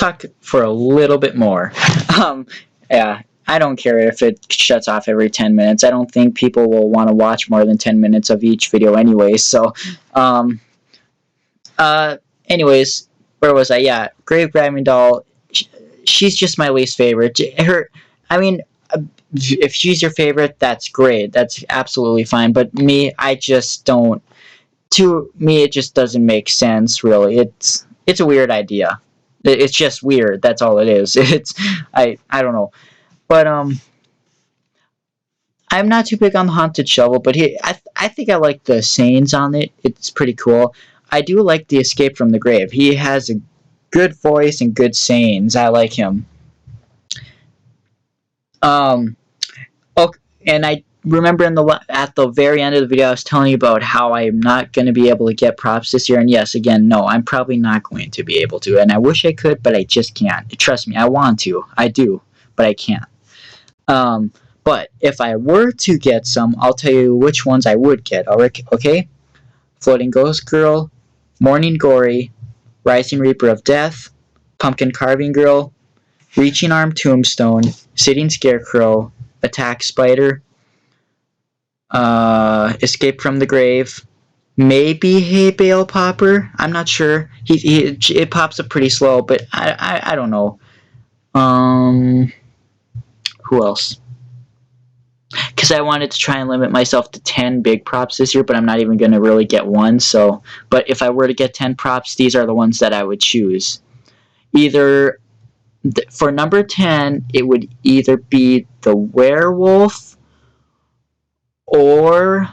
talk for a little bit more. Yeah, I don't care if it shuts off every 10 minutes. I don't think people will want to watch more than 10 minutes of each video anyway. So, um, anyways, where was I? Yeah, Grave Grabbing Doll. She's just my least favorite. I mean, if she's your favorite, that's great. That's absolutely fine. But me, I just don't. To me, it just doesn't make sense. Really, it's a weird idea. It's just weird. That's all it is. I don't know. But I'm not too big on the haunted shovel. But I think I like the sayings on it. It's pretty cool. I do like the escape from the grave. He has a good voice and good sayings. I like him. Um, okay, and I remember at the very end of the video, I was telling you about how I'm not going to be able to get props this year. And yes, again, no, I'm probably not going to be able to. And I wish I could, but I just can't. Trust me, I want to. I do, but I can't. But if I were to get some, I'll tell you which ones I would get. Okay? Floating Ghost Girl, Morning Gory, Rising Reaper of Death, Pumpkin Carving Girl, Reaching Arm Tombstone, Sitting Scarecrow, Attack Spider, Escape from the Grave, maybe Hay Bale Popper. I'm not sure. It pops up pretty slow, but I don't know. Who else? Because I wanted to try and limit myself to 10 big props this year, but I'm not even going to really get one. So, but if I were to get 10 props, these are the ones that I would choose. Either for number 10, it would either be the werewolf or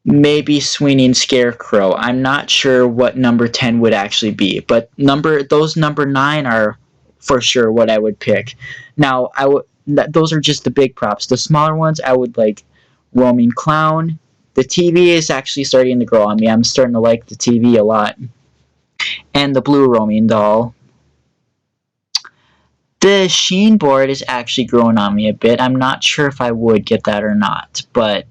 maybe Swinging Scarecrow. I'm not sure what number 10 would actually be, but those number 9 are for sure what I would pick. Now, those are just the big props. The smaller ones, I would like Roaming Clown. The TV is actually starting to grow on me. I'm starting to like the TV a lot. And the blue Roaming Doll. The Sheen board is actually growing on me a bit. I'm not sure if I would get that or not, but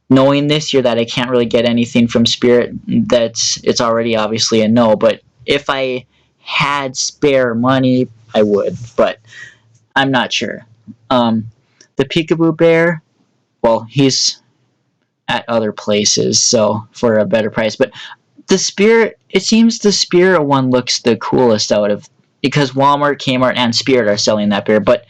knowing this year that I can't really get anything from Spirit, it's already obviously a no. But if I had spare money, I would, but I'm not sure. The Peekaboo Bear, well, he's at other places, so for a better price. But the Spirit, it seems the Spirit one looks the coolest out of, because Walmart, Kmart, and Spirit are selling that bear, but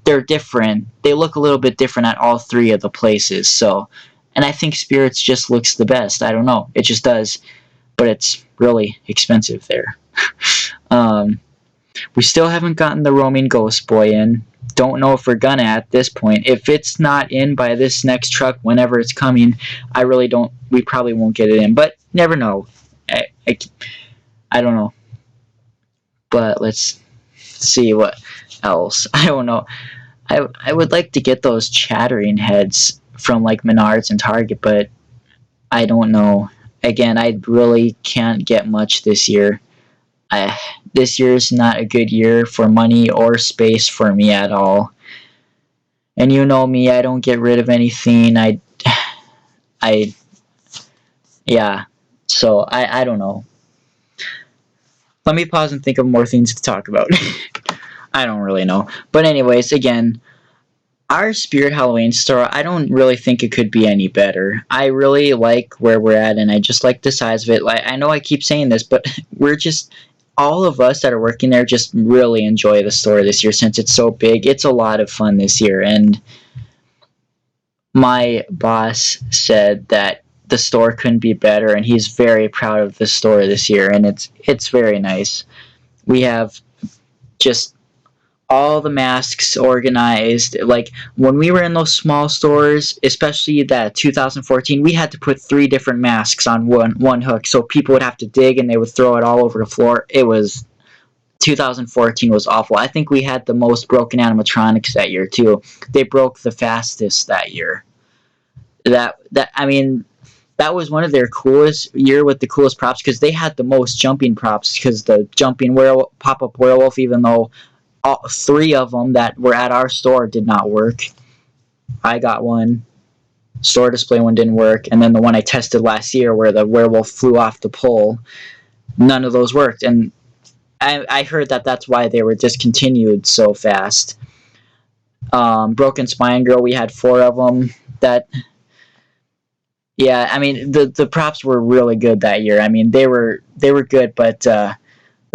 they're different. They look a little bit different at all three of the places. So, and I think Spirits just looks the best. I don't know, it just does, but it's really expensive there. We still haven't gotten the Roaming Ghost Boy in. Don't know if we're gonna at this point. If it's not in by this next truck, whenever it's coming, I really don't. We probably won't get it in, but never know. I don't know. But let's see what else. I don't know. I would like to get those chattering heads from like Menards and Target, but I don't know. Again, I really can't get much this year. This year is not a good year for money or space for me at all. And you know me, I don't get rid of anything. Yeah. So I don't know. Let me pause and think of more things to talk about. I don't really know. But anyways, again, our Spirit Halloween store, I don't really think it could be any better. I really like where we're at, and I just like the size of it. Like, I know I keep saying this, but we're just, all of us that are working there just really enjoy the store this year since it's so big. It's a lot of fun this year, and my boss said that the store couldn't be better, and he's very proud of the store this year, and it's very nice. We have just all the masks organized. Like, when we were in those small stores, especially that 2014, we had to put 3 different masks on one hook, so people would have to dig and they would throw it all over the floor. 2014 was awful. I think we had the most broken animatronics that year too. They broke the fastest that year. I mean, that was one of their coolest year with the coolest props, because they had the most jumping props, because the jumping pop-up werewolf, even though 3 of them that were at our store did not work. I got one. Store display one didn't work. And then the one I tested last year where the werewolf flew off the pole, none of those worked. And I heard that that's why they were discontinued so fast. Broken Spine Girl, we had 4 of them. That, yeah, I mean the props were really good that year. I mean they were good, but the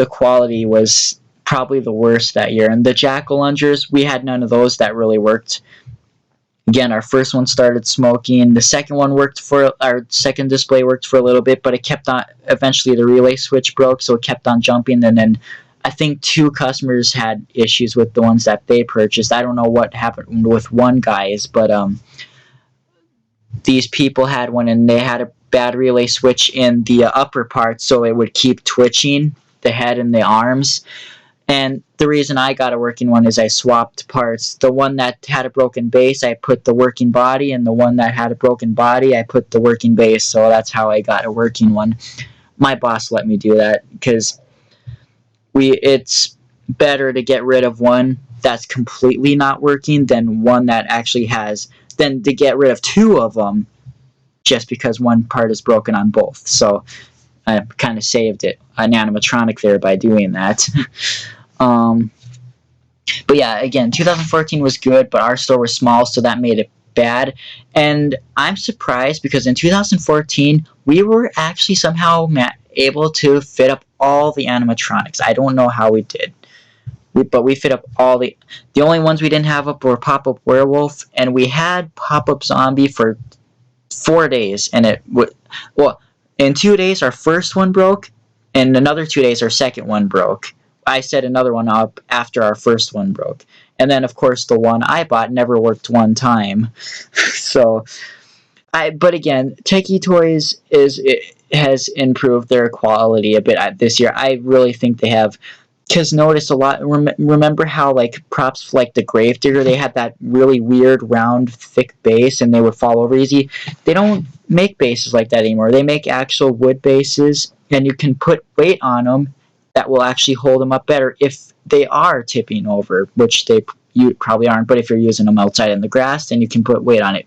quality was probably the worst that year. And the Jackal Lungers, we had none of those that really worked. Again, our first one started smoking. The second one worked for our second display worked for a little bit, but it kept on. Eventually, the relay switch broke, so it kept on jumping. And then I think 2 customers had issues with the ones that they purchased. I don't know what happened with one guy's, but these people had one, and they had a bad relay switch in the upper part, so it would keep twitching the head and the arms. And the reason I got a working one is I swapped parts. The one that had a broken base, I put the working body, and the one that had a broken body, I put the working base. So that's how I got a working one. My boss let me do that because it's better to get rid of one that's completely not working than one that actually has, than to get rid of 2 of them just because one part is broken on both. So I kind of saved an animatronic there by doing that. But yeah, again, 2014 was good, but our store was small, so that made it bad. And I'm surprised because in 2014, we were actually somehow able to fit up all the animatronics. I don't know how we did. But we fit up all the only ones we didn't have up were Pop-Up Werewolf, and we had Pop-Up Zombie for 4 days, and in 2 days our first one broke, and another 2 days our second one broke. I set another one up after our first one broke, and then of course the one I bought never worked one time. So but again, Techie Toys has improved their quality a bit this year. I really think they have. Because notice a lot. Remember how like props like the Gravedigger, they had that really weird round thick base and they would fall over easy. They don't make bases like that anymore. They make actual wood bases, and you can put weight on them that will actually hold them up better if they are tipping over, which you probably aren't. But if you're using them outside in the grass, then you can put weight on it.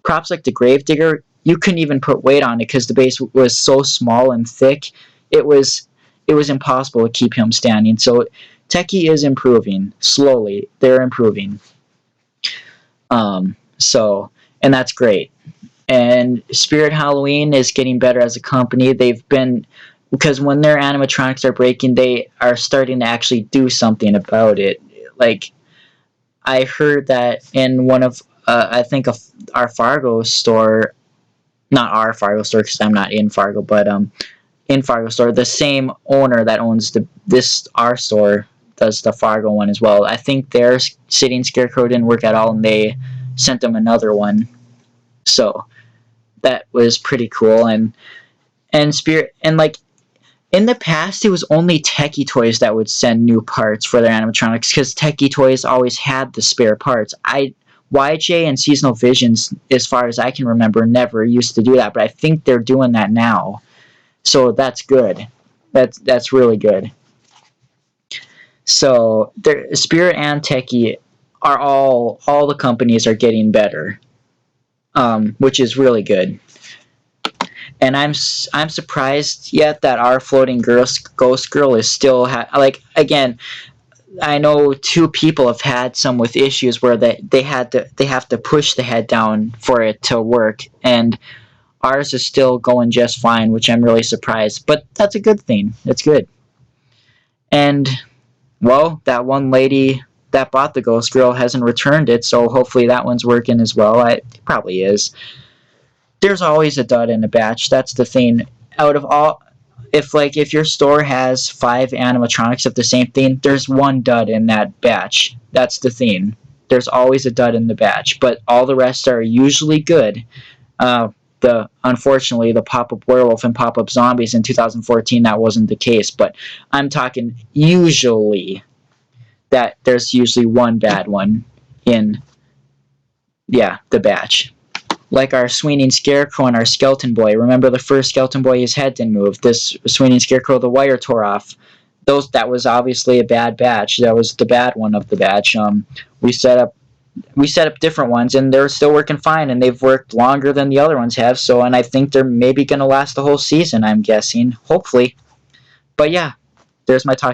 Props like the Gravedigger, you couldn't even put weight on it because the base was so small and thick. It was impossible to keep him standing. So Techie is improving slowly. They're improving. And that's great. And Spirit Halloween is getting better as a company. They've been, because when their animatronics are breaking, they are starting to actually do something about it. Like I heard that in one of I think our Fargo store, not our Fargo store because I'm not in Fargo, but in Fargo store, the same owner that owns our store does the Fargo one as well. I think their sitting scarecrow didn't work at all, and they sent them another one. So that was pretty cool. And Spirit, and like in the past, it was only Techie Toys that would send new parts for their animatronics because Techie Toys always had the spare parts. YJ and Seasonal Visions, as far as I can remember, never used to do that, but I think they're doing that now. So that's good. That's really good. So Spirit and Techie are all the companies are getting better, which is really good. And I'm surprised yet that our floating ghost girl is still again. I know 2 people have had some with issues where they have to push the head down for it to work, and ours is still going just fine, which I'm really surprised. But that's a good thing. That's good. And, well, that one lady that bought the Ghost Girl hasn't returned it, so hopefully that one's working as well. It probably is. There's always a dud in a batch. That's the thing. Out of all... If your store has 5 animatronics of the same thing, there's one dud in that batch. That's the thing. There's always a dud in the batch, but all the rest are usually good. Unfortunately, the Pop-Up Werewolf and Pop-Up Zombies in 2014, that wasn't the case, but I'm talking usually that there's usually one bad one in, the batch. Like our Swinging Scarecrow and our Skeleton Boy. Remember the first Skeleton Boy, his head didn't move. This Swinging Scarecrow, the wire tore off. That was obviously a bad batch. That was the bad one of the batch. We set up different ones, and they're still working fine, and they've worked longer than the other ones have. And I think they're maybe going to last the whole season, I'm guessing. Hopefully. But yeah, there's my talk.